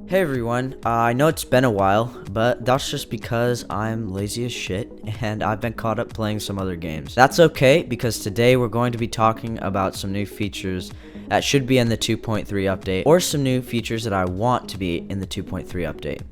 Hey everyone, I know it's been a while, but that's just because I'm lazy as shit and I've been caught up playing some other games. That's okay, because today we're going to be talking about some new features that should be in the 2.3 update, or some new features that I want to be in the 2.3 update.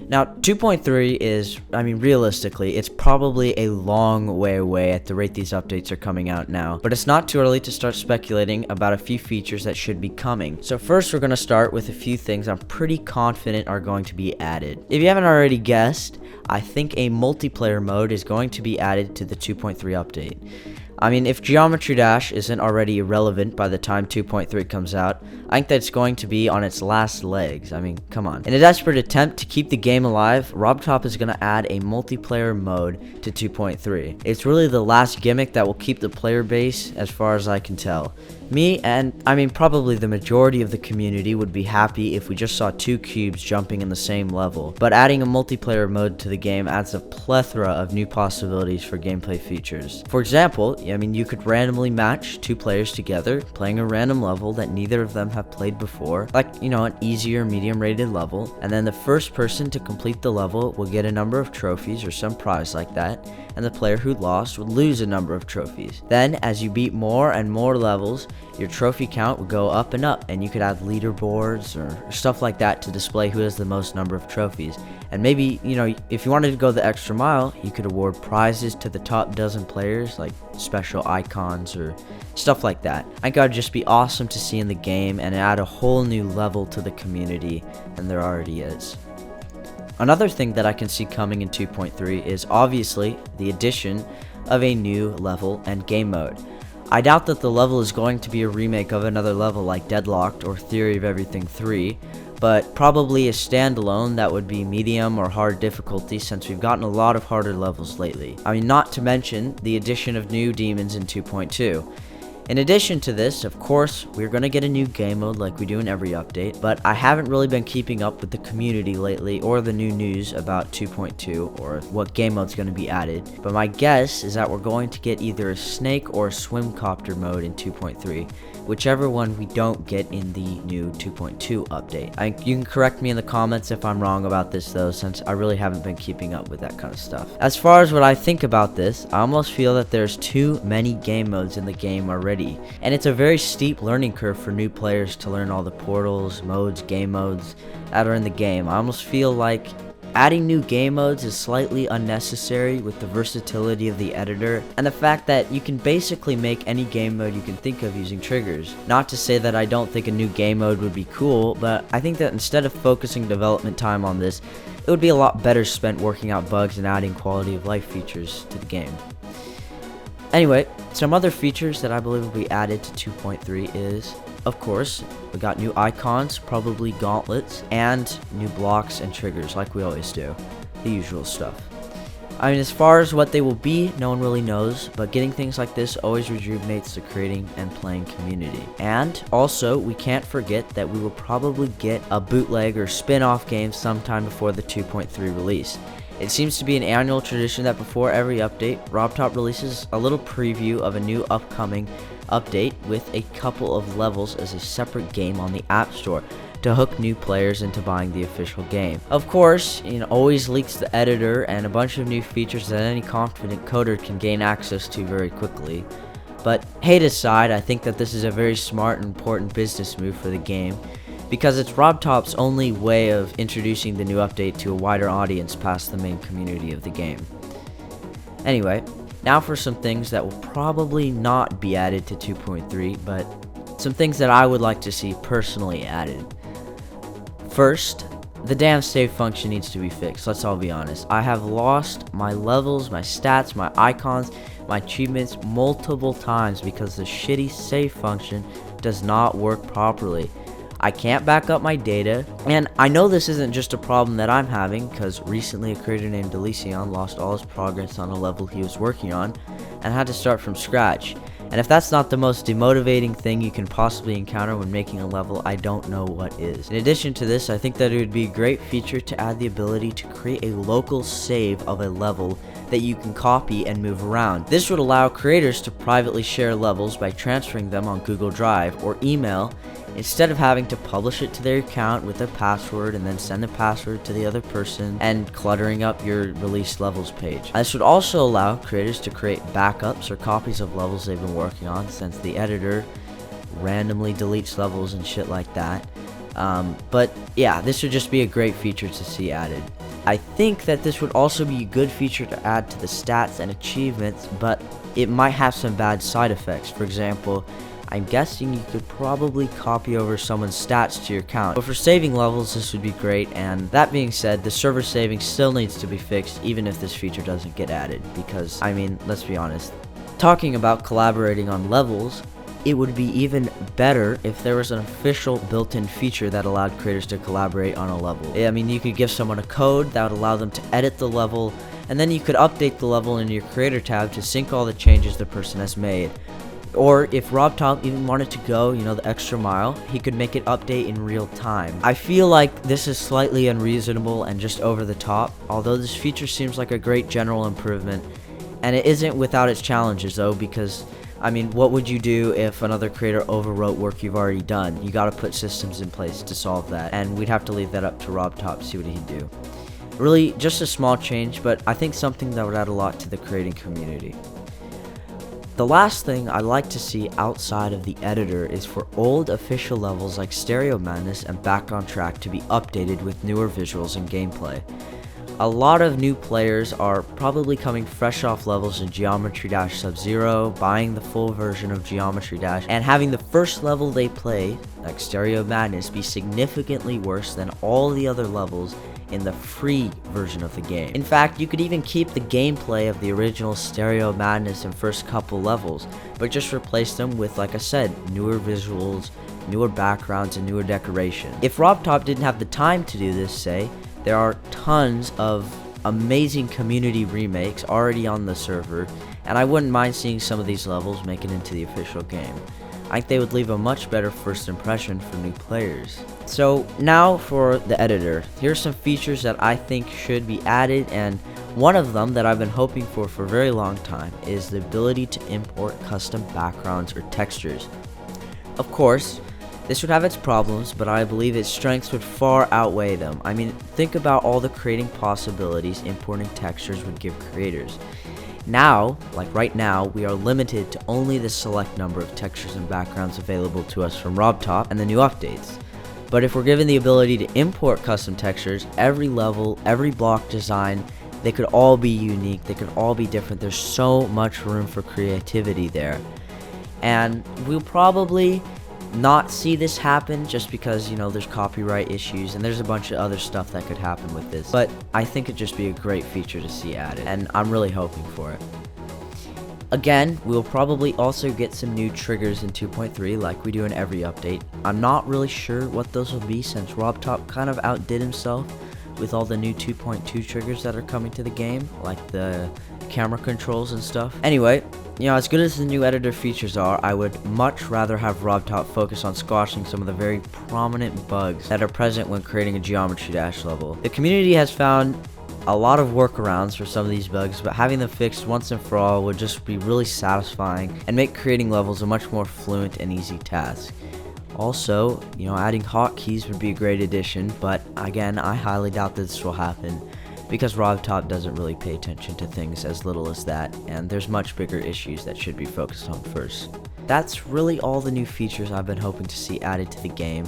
Now, 2.3 is, realistically, it's probably a long way away at the rate these updates are coming out now, but it's not too early to start speculating about a few features that should be coming. So first, we're going to start with a few things I'm pretty confident are going to be added. If you haven't already guessed, I think a multiplayer mode is going to be added to the 2.3 update. If Geometry Dash isn't already irrelevant by the time 2.3 comes out, I think that it's going to be on its last legs. Come on. In a desperate attempt to keep the game alive, RobTop is going to add a multiplayer mode to 2.3. It's really the last gimmick that will keep the player base, as far as I can tell. Me, and probably the majority of the community, would be happy if we just saw two cubes jumping in the same level, but adding a multiplayer mode to the game adds a plethora of new possibilities for gameplay features. For example, you could randomly match two players together, playing a random level that neither of them have played before, like, an easy or medium rated level, and then the first person to complete the level will get a number of trophies or some prize like that, and the player who lost would lose a number of trophies. Then, as you beat more and more levels, your trophy count would go up and up, and you could have leaderboards or stuff like that to display who has the most number of trophies. And maybe, if you wanted to go the extra mile, you could award prizes to the top dozen players, like special icons or stuff like that. I think it would just be awesome to see in the game and add a whole new level to the community, and there already is. Another thing that I can see coming in 2.3 is obviously the addition of a new level and game mode. I doubt that the level is going to be a remake of another level like Deadlocked or Theory of Everything 3, but probably a standalone that would be medium or hard difficulty, since we've gotten a lot of harder levels lately. Not to mention the addition of new demons in 2.2. In addition to this, of course, we're going to get a new game mode like we do in every update, but I haven't really been keeping up with the community lately or the new news about 2.2 or what game mode's going to be added, but my guess is that we're going to get either a snake or a swimcopter mode in 2.3, whichever one we don't get in the new 2.2 update. You can correct me in the comments if I'm wrong about this though, since I really haven't been keeping up with that kind of stuff. As far as what I think about this, I almost feel that there's too many game modes in the game already. And it's a very steep learning curve for new players to learn all the portals, modes, game modes that are in the game. I almost feel like adding new game modes is slightly unnecessary with the versatility of the editor and the fact that you can basically make any game mode you can think of using triggers. Not to say that I don't think a new game mode would be cool, but I think that instead of focusing development time on this, it would be a lot better spent working out bugs and adding quality of life features to the game. Anyway, some other features that I believe will be added to 2.3 is, of course, we got new icons, probably gauntlets, and new blocks and triggers like we always do. The usual stuff. As far as what they will be, no one really knows, but getting things like this always rejuvenates the creating and playing community. And also, we can't forget that we will probably get a bootleg or spin-off game sometime before the 2.3 release. It seems to be an annual tradition that before every update, RobTop releases a little preview of a new upcoming update with a couple of levels as a separate game on the App Store to hook new players into buying the official game. Of course, always leaks the editor and a bunch of new features that any confident coder can gain access to very quickly. But hate aside, I think that this is a very smart and important business move for the game, because it's RobTop's only way of introducing the new update to a wider audience past the main community of the game. Anyway, now for some things that will probably not be added to 2.3, but some things that I would like to see personally added. First, the damn save function needs to be fixed, let's all be honest. I have lost my levels, my stats, my icons, my achievements multiple times because the shitty save function does not work properly. I can't back up my data, and I know this isn't just a problem that I'm having, because recently a creator named Delicion lost all his progress on a level he was working on and had to start from scratch. And if that's not the most demotivating thing you can possibly encounter when making a level, I don't know what is. In addition to this, I think that it would be a great feature to add the ability to create a local save of a level that you can copy and move around. This would allow creators to privately share levels by transferring them on Google Drive or email, instead of having to publish it to their account with a password and then send the password to the other person and cluttering up your released levels page. This would also allow creators to create backups or copies of levels they've been working on, since the editor randomly deletes levels and shit like that. But yeah, this would just be a great feature to see added. I think that this would also be a good feature to add to the stats and achievements, but it might have some bad side effects. For example, I'm guessing you could probably copy over someone's stats to your account. But for saving levels, this would be great, and that being said, the server saving still needs to be fixed even if this feature doesn't get added, because, I mean, let's be honest. Talking about collaborating on levels, it would be even better if there was an official built-in feature that allowed creators to collaborate on a level. I mean, you could give someone a code that would allow them to edit the level, and then you could update the level in your creator tab to sync all the changes the person has made. Or if RobTop even wanted to go, the extra mile, he could make it update in real time. I feel like this is slightly unreasonable and just over the top, although this feature seems like a great general improvement, and it isn't without its challenges though, because, I mean, what would you do if another creator overwrote work you've already done? You gotta put systems in place to solve that, and we'd have to leave that up to RobTop to see what he'd do. Really, just a small change, but I think something that would add a lot to the creating community. The last thing I'd like to see outside of the editor is for old official levels like Stereo Madness and Back on Track to be updated with newer visuals and gameplay. A lot of new players are probably coming fresh off levels in Geometry Dash Sub-Zero, buying the full version of Geometry Dash, and having the first level they play, like Stereo Madness, be significantly worse than all the other levels in the free version of the game. In fact, you could even keep the gameplay of the original Stereo Madness and first couple levels, but just replace them with, like I said, newer visuals, newer backgrounds, and newer decoration. If RobTop didn't have the time to do this, say, there are tons of amazing community remakes already on the server, and I wouldn't mind seeing some of these levels make it into the official game. I think they would leave a much better first impression for new players. So now for the editor. Here's some features that I think should be added, and one of them that I've been hoping for a very long time is the ability to import custom backgrounds or textures. Of course, this would have its problems, but I believe its strengths would far outweigh them. I mean, think about all the creating possibilities importing textures would give creators. Now, like right now, we are limited to only the select number of textures and backgrounds available to us from RobTop and the new updates. But if we're given the ability to import custom textures, every level, every block design, they could all be unique, they could all be different. There's so much room for creativity there. And we'll probably not see this happen just because, there's copyright issues and there's a bunch of other stuff that could happen with this. But I think it'd just be a great feature to see added, and I'm really hoping for it. Again, we'll probably also get some new triggers in 2.3 like we do in every update. I'm not really sure what those will be since RobTop kind of outdid himself with all the new 2.2 triggers that are coming to the game, like the camera controls and stuff. Anyway, as good as the new editor features are, I would much rather have RobTop focus on squashing some of the very prominent bugs that are present when creating a Geometry Dash level. The community has found a lot of workarounds for some of these bugs, but having them fixed once and for all would just be really satisfying and make creating levels a much more fluent and easy task. Also, adding hotkeys would be a great addition, but again, I highly doubt that this will happen because RobTop doesn't really pay attention to things as little as that, and there's much bigger issues that should be focused on first. That's really all the new features I've been hoping to see added to the game.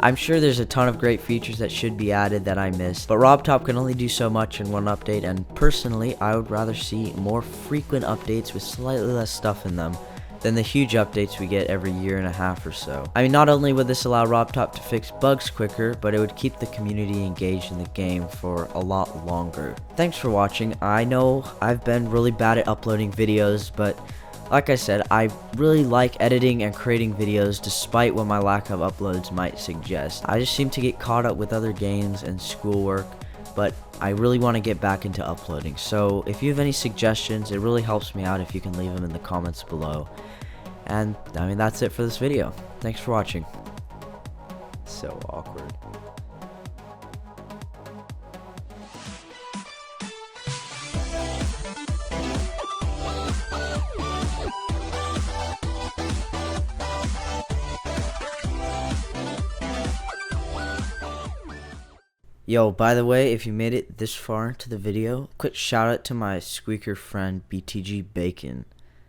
I'm sure there's a ton of great features that should be added that I missed, but RobTop can only do so much in one update, and personally, I would rather see more frequent updates with slightly less stuff in them than the huge updates we get every year and a half or so. I mean, not only would this allow RobTop to fix bugs quicker, but it would keep the community engaged in the game for a lot longer. Thanks for watching. I know I've been really bad at uploading videos, but like I said, I really like editing and creating videos despite what my lack of uploads might suggest. I just seem to get caught up with other games and schoolwork, but I really want to get back into uploading. So if you have any suggestions, it really helps me out if you can leave them in the comments below. And I mean, that's it for this video. Thanks for watching. So awkward. Yo, by the way, if you made it this far into the video, quick shout out to my squeaker friend BTG Bacon.